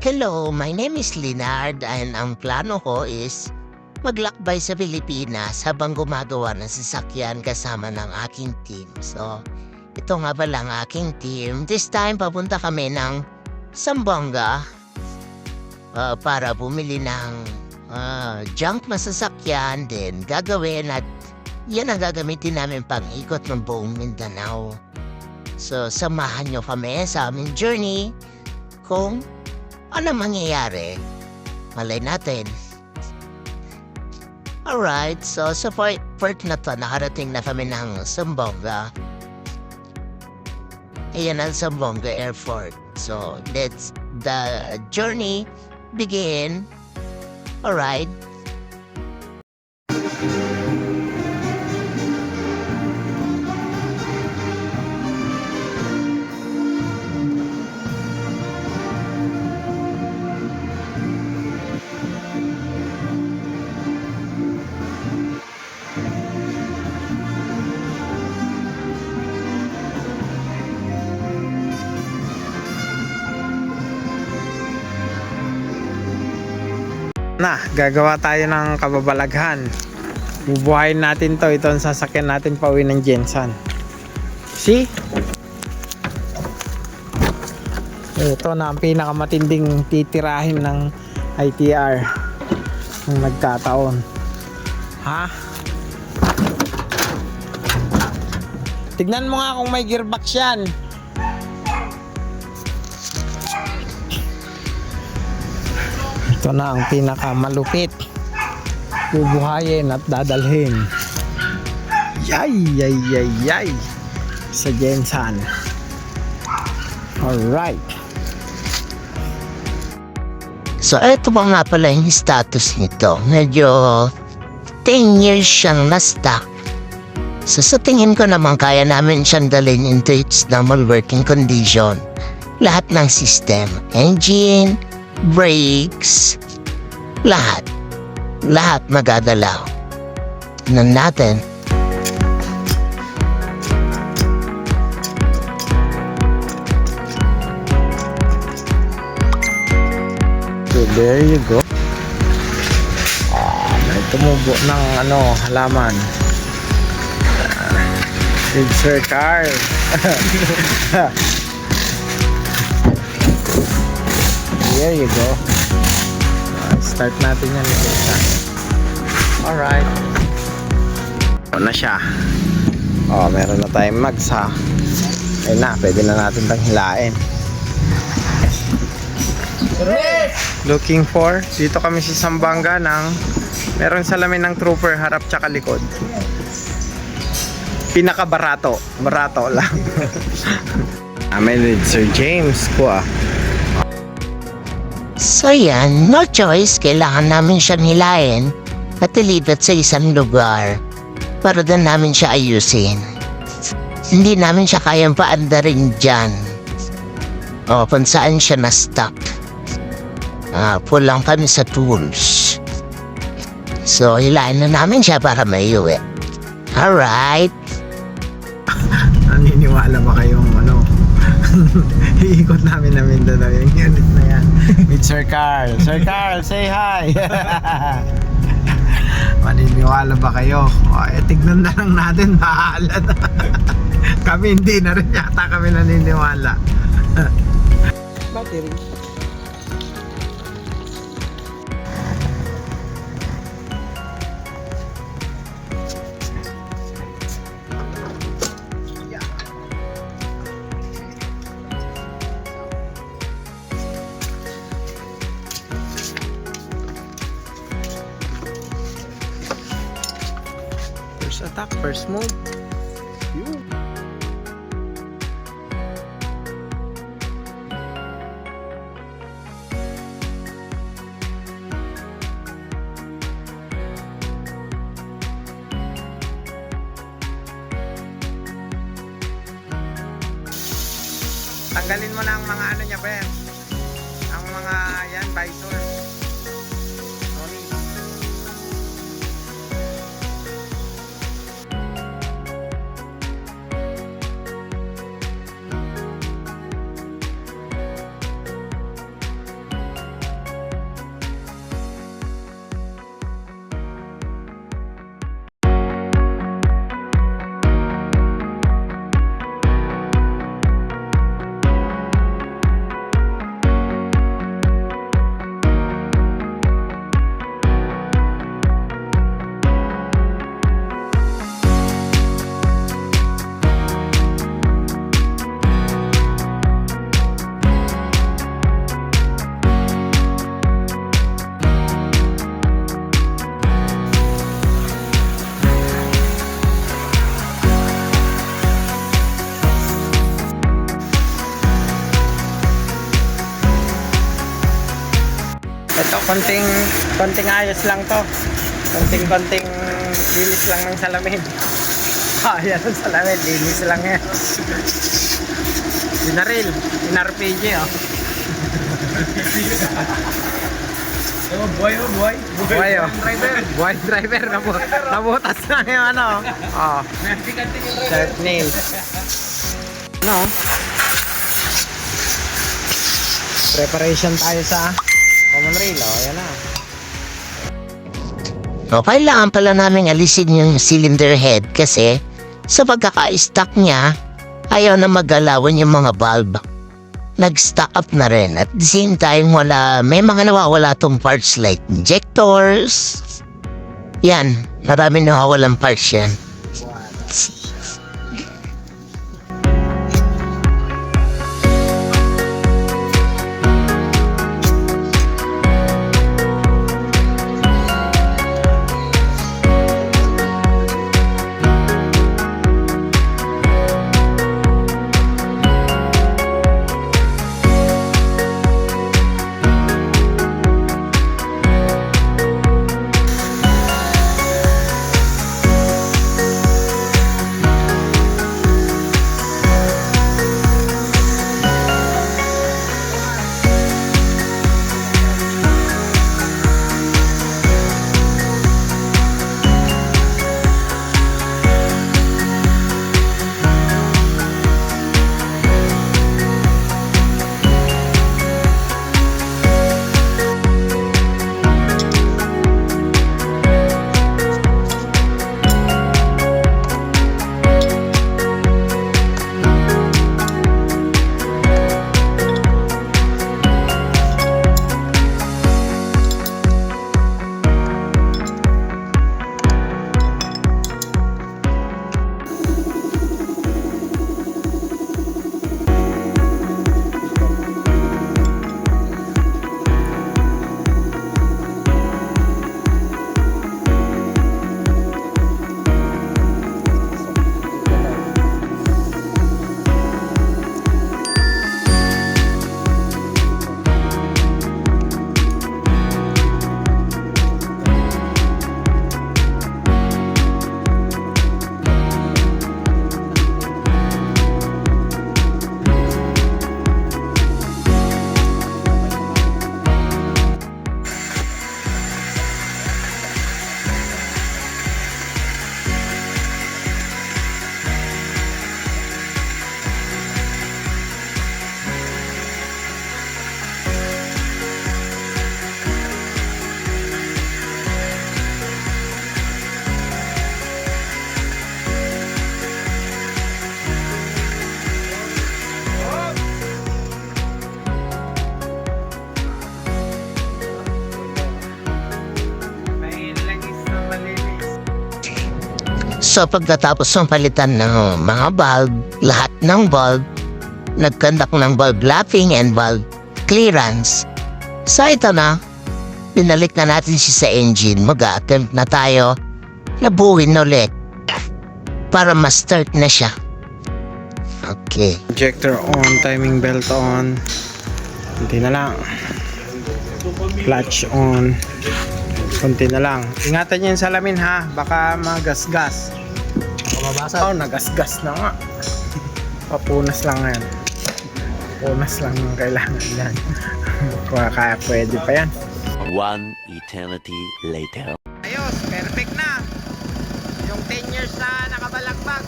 Hello, my name is Leonard and ang plano ko is maglakbay sa Pilipinas habang gumagawa ng sasakyan kasama ng aking team. So, ito nga pala ang aking team. This time, papunta kami ng Zamboanga para bumili ng junk na sasakyan. Then, gagawin at yan ang gagamitin namin pang ikot ng buong Mindanao. So, samahan nyo kami sa aming journey kung ano mangyayari? Malay natin. Alright, so sa part na to, nakarating na kami ng Zamboanga. Ayan ang Zamboanga Airport. So, let's the journey begin. Alright. Gagawa tayo ng kababalaghan. Bubuhayin natin to. Ito ang sasakyan natin pauwi ng Jensan. See? Ito na ang pinakamatinding titirahin ng ITR ng nagkataon. Ha? Tignan mo nga kung may gearbox yan. Ito na ang pinakamalupit. Bubuhayin at dadalhin. Yay! Sa Jensan. Alright. So, ito pa nga pala yung status nito. Medyo 10 years siyang na-stock. So, sa tingin ko naman kaya namin siyang dalhin into its normal working condition. Lahat ng system, engine, brakes, lahat magagalaw. Tignan natin. So there you go. May tumubo ng halaman. Big Sir Carl. There you go. Start natin yan isa. Alright. Ito na siya. Meron na tayong mags ha. Ayun na, pwede na natin tang hilain. Looking for, dito kami sa Zamboanga meron salamin ng trooper harap tsaka likod. Pinakabarato. Barato lang. Amen with Sir James ko So yan, no choice, kailangan namin siyang hilain at ilipat sa isang lugar para doon namin siya ayusin. Hindi namin siya kayang paandarin dyan. Kung saan siya na-stuck. Pulang kami sa tools. So, hilain na namin siya para maiuwi. Alright. Naniniwala ba kayong iikot namin na Mindanao yung unit na yan with Sir Carl. Sir Carl, say hi. Maniniwala ba kayo? Tignan na lang natin, bahala na. Kami hindi na rin yata kami naniniwala. Battery. First attack, first move. Tanggalin mo na ang mga niya, Ben. Ang mga visor. Sorry. Ito, konting ayos lang to. Konting linis lang ng salamin. Yan ang salamin, linis lang yan. Binaril, in-RPG oh. Boy. Buhay oh. Buhay driver, nabutas na yung ano. Oh. Sharp nails. Ano? Preparation tayo sa common rail. Oh, yan na. No, kailangan pala namin alisin yung cylinder head kasi sa pagkaka-stack niya, ayaw na magalawan yung mga valve. Nag-stack up na rin. At the same time, may mga nawawala tong parts like injectors. Yan, marami nawawalang parts yan. So pagkatapos ng palitan ng mga valve, lahat ng valve, nagkandak ng valve lapping and valve clearance. So ito na, pinalik na natin siya sa engine. Mag-attempt na tayo na buuin ulit para ma-start na siya. Okay. Injector on, timing belt on. Kunti na lang. Clutch on. Kunti na lang. Ingatan niyo yung salamin ha, baka magasgas. Oh, nagasgas na nga. Papunas lang yan. Punas lang yung kailangan yan. Kaya pwede pa yan. One eternity later. Ayos, perfect na. Yung 10 years na nakabalagbag.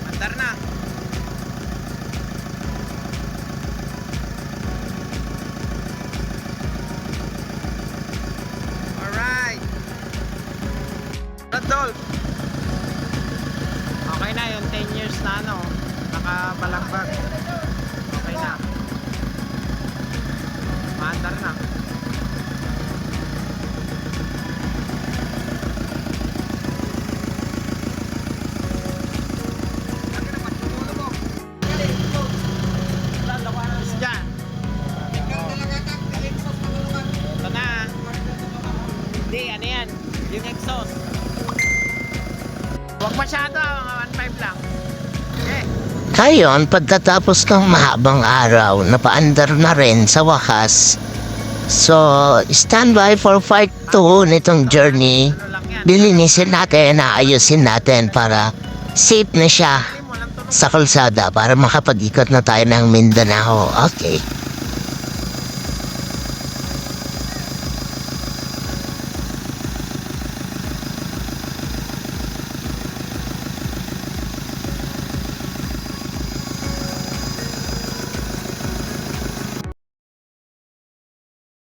Mandar na. Alright. Radolf. Okay na yung 10 years na ano, nakabalagbag. Okay na. Maandar na. Diyan. Ito na. Hindi, ano yan? Yung exhaust. Huwag masyado, mga 1.5 lang. Okay. Ngayon, pagkatapos ng mahabang araw, napaandar na rin sa wakas. So, standby for part 2 nitong journey. Ano lang yan. Lilinisin natin, naayusin natin para safe na siya sa kalsada para makapag-ikot na tayo ng Mindanao. Okay.